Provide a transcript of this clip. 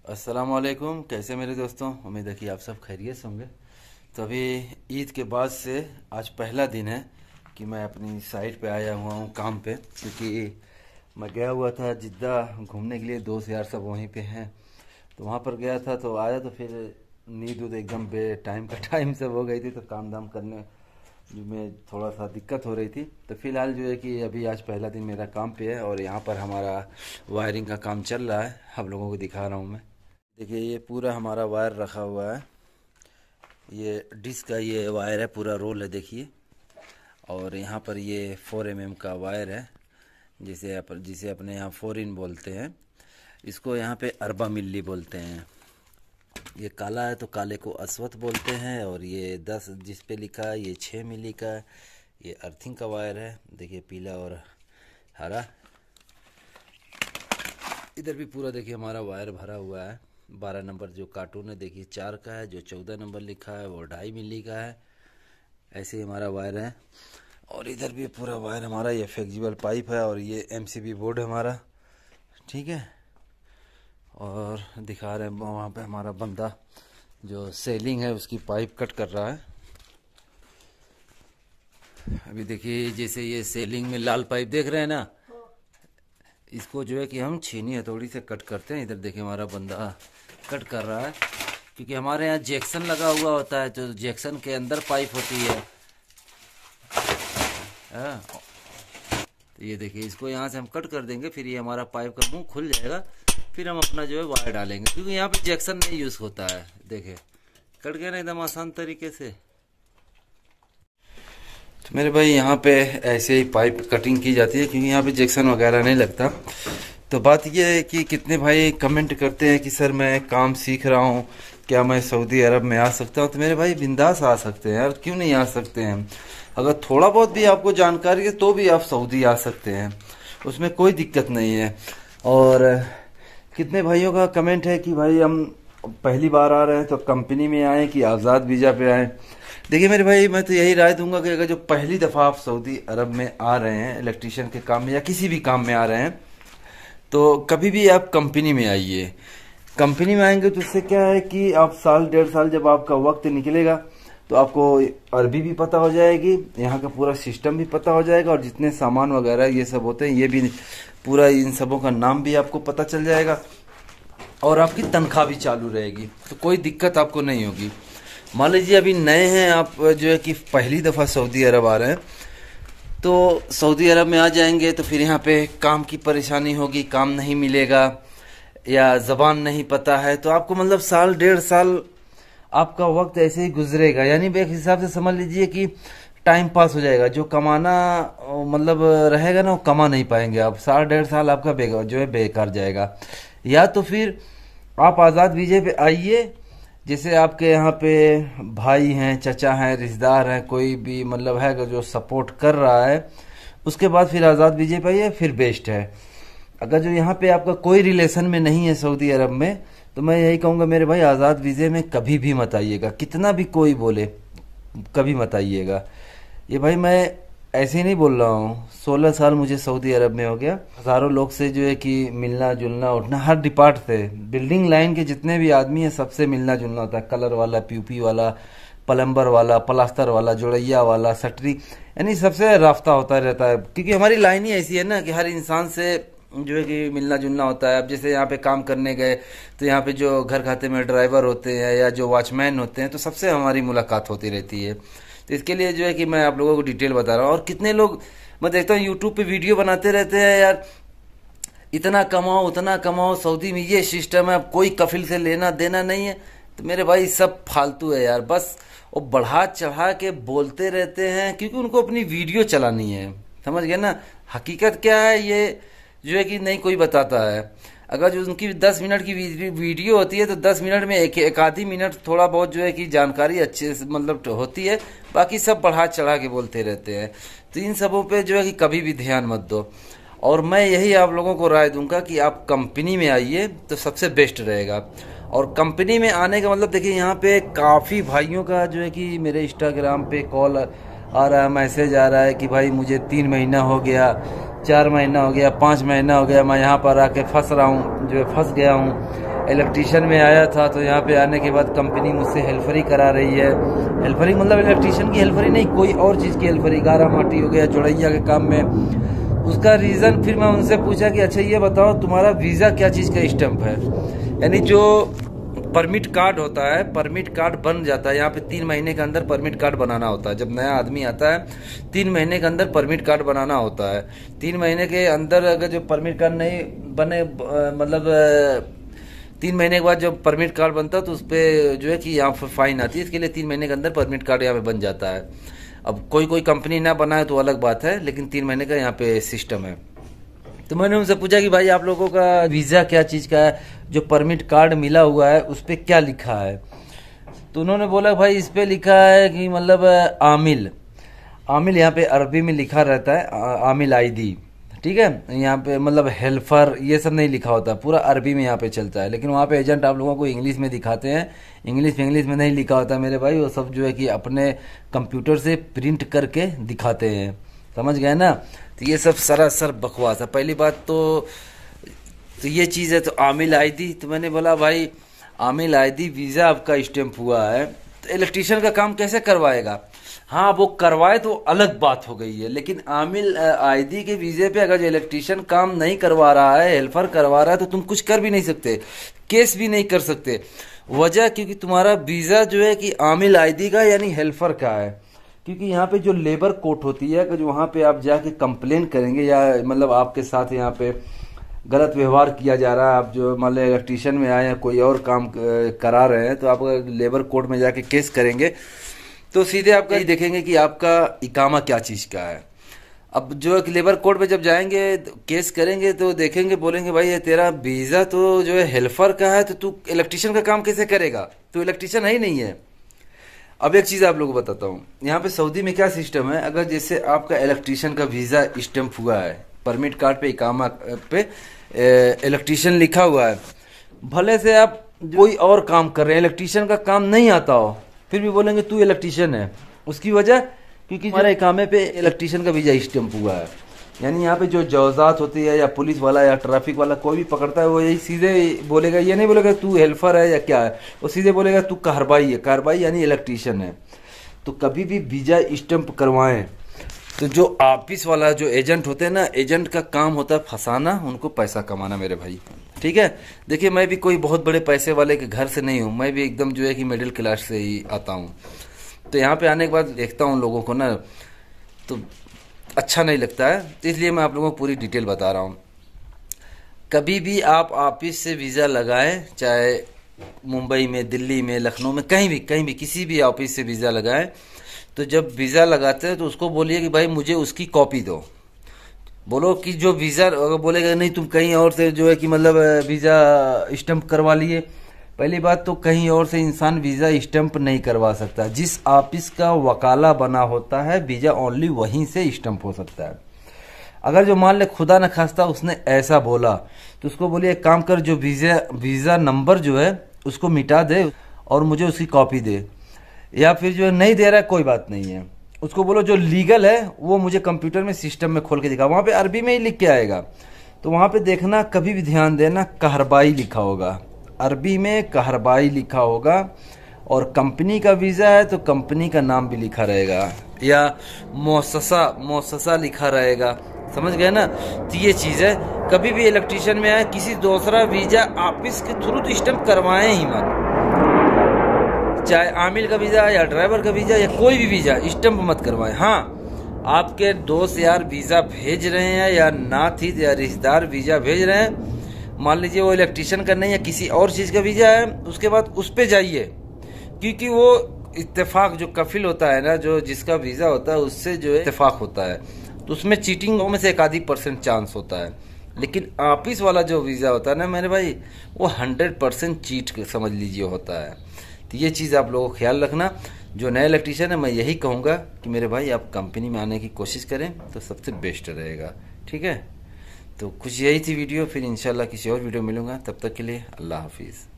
अस्सलाम वालेकुम। कैसे मेरे दोस्तों, उम्मीद है कि आप सब खैरियत से होंगे। तो अभी ईद के बाद से आज पहला दिन है कि मैं अपनी साइट पे आया हुआ हूँ काम पे, क्योंकि मैं गया हुआ था जिद्दा घूमने के लिए। दोस्त यार सब वहीं पे हैं, तो वहाँ पर गया था। तो आया तो फिर नींद उद एकदम बे टाइम का टाइम सब हो गई थी, तो काम धाम करने में थोड़ा सा दिक्कत हो रही थी। तो फिलहाल जो है कि अभी आज पहला दिन मेरा काम पे है और यहाँ पर हमारा वायरिंग का काम चल रहा है। आप लोगों को दिखा रहा हूँ मैं। देखिए ये पूरा हमारा वायर रखा हुआ है, ये डिश का ये वायर है, पूरा रोल है देखिए। और यहाँ पर ये 4 mm का वायर है, जिसे अपने यहाँ 4 इन बोलते हैं। इसको यहाँ पे अरबा मिली बोलते हैं। ये काला है तो काले को अस्वथ बोलते हैं। और ये 10 जिस पे लिखा है ये 6 मिली का है। ये अर्थिंग का वायर है, देखिए पीला और हरा। इधर भी पूरा देखिए हमारा वायर भरा हुआ है। 12 नंबर जो कार्टून है देखिए 4 का है, जो 14 नंबर लिखा है वो 2.5 मिली का है। ऐसे ही हमारा वायर है। और इधर भी पूरा वायर हमारा ये फ्लेक्सिबल पाइप है और ये MCB बोर्ड है हमारा, ठीक है। और दिखा रहे हैं वहाँ पे हमारा बंदा जो सेलिंग है उसकी पाइप कट कर रहा है। अभी देखिए जैसे ये सेलिंग में लाल पाइप देख रहे हैं ना, इसको जो है कि हम छीनी हथौड़ी से कट करते हैं। इधर देखिए हमारा बंदा कट कर रहा है, क्योंकि हमारे यहाँ जैक्सन लगा हुआ होता है, तो जैक्सन के अंदर पाइप होती है। तो ये देखिए इसको यहाँ से हम कट कर देंगे, फिर ये हमारा पाइप का मुंह खुल जाएगा, फिर हम अपना जो है वायर डालेंगे, क्योंकि यहाँ पे जैक्सन नहीं यूज़ होता है। देखिए कट गया ना एकदम आसान तरीके से। तो मेरे भाई यहाँ पे ऐसे ही पाइप कटिंग की जाती है, क्योंकि यहाँ पे जैक्सन वगैरह नहीं लगता। तो बात यह है कि कितने भाई कमेंट करते हैं कि सर मैं काम सीख रहा हूँ, क्या मैं सऊदी अरब में आ सकता हूँ। तो मेरे भाई बिंदास आ सकते हैं यार, क्यों नहीं आ सकते हैं। अगर थोड़ा बहुत भी आपको जानकारी है तो भी आप सऊदी आ सकते हैं, उसमें कोई दिक्कत नहीं है। और कितने भाइयों का कमेंट है कि भाई हम पहली बार आ रहे हैं तो कंपनी में आए कि आज़ाद वीज़ा पे आए। देखिए मेरे भाई मैं तो यही राय दूंगा कि अगर जो पहली दफ़ा आप सऊदी अरब में आ रहे हैं इलेक्ट्रीशियन के काम में या किसी भी काम में आ रहे हैं, तो कभी भी आप कंपनी में आइए। कंपनी में आएंगे तो इससे क्या है कि आप साल 1.5 साल जब आपका वक्त निकलेगा तो आपको अरबी भी पता हो जाएगी, यहाँ का पूरा सिस्टम भी पता हो जाएगा, और जितने सामान वगैरह ये सब होते हैं ये भी पूरा इन सबों का नाम भी आपको पता चल जाएगा, और आपकी तनख्वाह भी चालू रहेगी, तो कोई दिक्कत आपको नहीं होगी। मान लीजिए अभी नए हैं आप, जो है कि पहली दफ़ा सऊदी अरब आ रहे हैं, तो सऊदी अरब में आ जाएंगे तो फिर यहाँ पे काम की परेशानी होगी, काम नहीं मिलेगा या ज़बान नहीं पता है, तो आपको मतलब साल 1.5 साल आपका वक्त ऐसे ही गुजरेगा। यानी एक हिसाब से समझ लीजिए कि टाइम पास हो जाएगा। जो कमाना मतलब रहेगा ना वो कमा नहीं पाएंगे आप। साल 1.5 साल आपका जो है बेकार जाएगा। या तो फिर आप आज़ाद वीज़े पे आइए, जैसे आपके यहाँ पे भाई हैं, चचा हैं, रिश्तेदार हैं, कोई भी मतलब है जो सपोर्ट कर रहा है, उसके बाद फिर आज़ाद वीज़े पे आइए, फिर बेस्ट है। अगर जो यहाँ पे आपका कोई रिलेशन में नहीं है सऊदी अरब में, तो मैं यही कहूँगा मेरे भाई आज़ाद वीज़े में कभी भी मत आइएगा, कितना भी कोई बोले कभी मत आइएगा। ये भाई मैं ऐसे ही नहीं बोल रहा हूँ, 16 साल मुझे सऊदी अरब में हो गया। हज़ारों लोग से जो है कि मिलना जुलना उठना, हर डिपार्ट से, बिल्डिंग लाइन के जितने भी आदमी हैं सबसे मिलना जुलना होता है। कलर वाला, PUP वाला, प्लम्बर वाला, प्लास्टर वाला, जोड़ैया वाला, सटरी, यानी सबसे राफ्ता होता रहता है, क्योंकि हमारी लाइन ही ऐसी है ना कि हर इंसान से जो है कि मिलना जुलना होता है। अब जैसे यहाँ पे काम करने गए तो यहाँ पे जो घर खाते में ड्राइवर होते हैं या जो वॉचमैन होते हैं, तो सबसे हमारी मुलाकात होती रहती है। तो इसके लिए जो है कि मैं आप लोगों को डिटेल बता रहा हूँ। और कितने लोग मैं देखता हूँ यूट्यूब पे वीडियो बनाते रहते हैं, यार इतना कमाओ उतना कमाओ, सऊदी में ये सिस्टम है, अब कोई कफिल से लेना देना नहीं है। तो मेरे भाई सब फालतू है यार, बस वो बढ़ा चढ़ा के बोलते रहते हैं, क्योंकि उनको अपनी वीडियो चलानी है, समझ गए ना। हकीकत क्या है ये जो है कि नहीं कोई बताता है। अगर जो उनकी 10 मिनट की वीडियो होती है तो 10 मिनट में एक आधी मिनट थोड़ा बहुत जो है कि जानकारी अच्छे से मतलब होती है, बाकी सब बढ़ा चढ़ा के बोलते रहते हैं। तो इन सबों पे जो है कि कभी भी ध्यान मत दो। और मैं यही आप लोगों को राय दूंगा कि आप कंपनी में आइए तो सबसे बेस्ट रहेगा। और कंपनी में आने का मतलब देखिए यहाँ पे काफ़ी भाइयों का जो है कि मेरे इंस्टाग्राम पे कॉल आ रहा है, मैसेज आ रहा है कि भाई मुझे 3 महीना हो गया, 4 महीना हो गया, 5 महीना हो गया, मैं यहाँ पर आके फंस रहा हूँ, जो है फंस गया हूँ। इलेक्ट्रीशियन में आया था, तो यहाँ पे आने के बाद कंपनी मुझसे हेल्फरी करा रही है। हेल्फरी मतलब इलेक्ट्रीशियन की हेल्फरी नहीं, कोई और चीज़ की हेल्फरी, गारा माटी हो गया, जोड़ैया के काम में। उसका रीज़न फिर मैं उनसे पूछा कि अच्छा ये बताओ तुम्हारा वीज़ा क्या चीज़ का स्टैंप है। यानी जो परमिट कार्ड होता है, परमिट कार्ड बन जाता है यहाँ पे 3 महीने के अंदर परमिट कार्ड बनाना होता है। जब नया आदमी आता है 3 महीने के अंदर परमिट कार्ड बनाना होता है। 3 महीने के अंदर अगर जो परमिट कार्ड नहीं बने, मतलब 3 महीने के बाद जब परमिट कार्ड बनता है तो उस पर जो है कि यहाँ पर फाइन आती है। इसके लिए 3 महीने के अंदर परमिट कार्ड यहाँ पे बन जाता है। अब कोई कंपनी ना बनाए तो अलग बात है, लेकिन 3 महीने का यहाँ पे सिस्टम है। तो मैंने उनसे पूछा कि भाई आप लोगों का वीज़ा क्या चीज़ का है, जो परमिट कार्ड मिला हुआ है उस पर क्या लिखा है। तो उन्होंने बोला भाई इस पर लिखा है कि मतलब आमिल, आमिल यहाँ पे अरबी में लिखा रहता है, आमिल आईडी, ठीक है। यहाँ पे मतलब हेल्पर ये सब नहीं लिखा होता, पूरा अरबी में यहाँ पे चलता है। लेकिन वहाँ पे एजेंट आप लोगों को इंग्लिश में दिखाते हैं, इंग्लिश में नहीं लिखा होता मेरे भाई। वो सब जो है कि अपने कंप्यूटर से प्रिंट करके दिखाते हैं, समझ गए ना। तो ये सब सरासर बकवास है। पहली बात तो ये चीज़ है। तो आमिल आईडी, तो मैंने बोला भाई आमिल आईडी वीज़ा आपका स्टैंप हुआ है तो इलेक्ट्रीशियन का काम कैसे करवाएगा। हाँ वो करवाए तो अलग बात हो गई है, लेकिन आमिल आईडी के वीज़े पे अगर जो इलेक्ट्रीशियन काम नहीं करवा रहा है, हेल्पर करवा रहा है, तो तुम कुछ कर भी नहीं सकते, केस भी नहीं कर सकते। वजह क्योंकि तुम्हारा वीज़ा जो है कि आमिल आईडी का यानी हेल्पर का है। क्योंकि यहाँ पे जो लेबर कोर्ट होती है, कि जो वहाँ पे आप जाके कंप्लेन करेंगे या मतलब आपके साथ यहाँ पे गलत व्यवहार किया जा रहा है, आप जो मान लो इलेक्ट्रीशियन में आए या कोई और काम करा रहे हैं, तो आप लेबर कोर्ट में जाके केस करेंगे तो सीधे आपका ये देखेंगे कि आपका इकामा क्या चीज़ का है। अब जो लेबर कोर्ट में जब जाएंगे केस करेंगे तो देखेंगे, बोलेंगे भाई ये तेरा वीज़ा तो जो है हेल्पर का है, तो तू इलेक्ट्रीशियन का काम कैसे करेगा, तू इलेक्ट्रीशियन है ही नहीं है। अब एक चीज़ आप लोगों को बताता हूँ, यहाँ पे सऊदी में क्या सिस्टम है। अगर जैसे आपका इलेक्ट्रीशियन का वीज़ा स्टैंप हुआ है, परमिट कार्ड पे इकामा पे इलेक्ट्रीशियन लिखा हुआ है, भले से आप कोई और काम कर रहे हैं, इलेक्ट्रीशियन का काम नहीं आता हो, फिर भी बोलेंगे तू इलेक्ट्रीशियन है। उसकी वजह क्योंकि हमारे इकामे पे इलेक्ट्रीशियन का वीज़ा स्टैंप हुआ है। यानी यहाँ पे जो जवाजात होती है या पुलिस वाला या ट्रैफिक वाला कोई भी पकड़ता है, वो यही सीधे बोलेगा, ये नहीं बोलेगा तू हेल्पर है या क्या है, वो सीधे बोलेगा तू कहरबाई है। कहरबाई यानी इलेक्ट्रीशियन है। तो कभी भी वीज़ा स्टैंप करवाएं तो जो ऑफिस वाला जो एजेंट होते हैं ना, एजेंट का काम होता है फंसाना, उनको पैसा कमाना मेरे भाई, ठीक है। देखिए मैं भी कोई बहुत बड़े पैसे वाले के घर से नहीं हूँ, मैं भी एकदम जो है कि मिडिल क्लास से ही आता हूँ। तो यहाँ पे आने के बाद देखता हूँ लोगों को ना, तो अच्छा नहीं लगता है, तो इसलिए मैं आप लोगों को पूरी डिटेल बता रहा हूँ। कभी भी आप ऑफिस से वीज़ा लगाएं, चाहे मुंबई में, दिल्ली में, लखनऊ में, कहीं भी किसी भी ऑफिस से वीज़ा लगाएं, तो जब वीज़ा लगाते हैं तो उसको बोलिए कि भाई मुझे उसकी कॉपी दो। बोलो कि जो वीज़ा, अगर बोलेगा नहीं तुम कहीं और से जो है कि मतलब वीज़ा स्टैंप करवा लिए, पहली बात तो कहीं और से इंसान वीज़ा स्टैंप नहीं करवा सकता। जिस ऑफिस का वकाला बना होता है वीज़ा ओनली वहीं से स्टैंप हो सकता है। अगर जो मान ले खुदा न खास्ता उसने ऐसा बोला तो उसको बोलिए एक काम कर, जो वीज़ा नंबर जो है उसको मिटा दे और मुझे उसकी कॉपी दे, या फिर जो नहीं दे रहा है कोई बात नहीं है, उसको बोलो जो लीगल है वो मुझे कंप्यूटर में सिस्टम में खोल के दिखा। वहाँ पे अरबी में ही लिख के आएगा, तो वहाँ पे देखना, कभी भी ध्यान देना, कहरबाई लिखा होगा, अरबी में कहरबाई लिखा होगा। और कंपनी का वीज़ा है तो कंपनी का नाम भी लिखा रहेगा, या मोससा लिखा रहेगा, समझ गए ना। तो ये चीज़ है, कभी भी इलेक्ट्रीशियन में आए किसी दूसरा वीज़ा ऑफिस के थ्रू तो स्टैंप करवाएं ही मत, चाहे आमिल का वीज़ा या ड्राइवर का वीज़ा या कोई भी वीज़ा स्टैंप मत करवाएं। हाँ आपके दोस्त यार वीज़ा भेज रहे हैं या नाथ ही या रिश्तेदार वीज़ा भेज रहे हैं, मान लीजिए वो इलेक्ट्रीशियन का नहीं या किसी और चीज़ का वीज़ा है, उसके बाद उस पर जाइए, क्योंकि वो इत्तेफाक जो कफिल होता है ना, जो जिसका वीज़ा होता है उससे जो है इत्तेफाक होता है, तो उसमें चीटिंग में से 1% चांस होता है। लेकिन ऑफिस वाला जो वीज़ा होता है ना मेरे भाई, वो 100% चीट समझ लीजिए होता है। तो ये चीज़ आप लोगों को ख्याल रखना। जो नए इलेक्ट्रीशियन है मैं यही कहूँगा कि मेरे भाई आप कंपनी में आने की कोशिश करें तो सबसे बेस्ट रहेगा, ठीक है। तो कुछ यही थी वीडियो, फिर इंशाल्लाह किसी और वीडियो मिलूँगा, तब तक के लिए अल्लाह हाफिज़।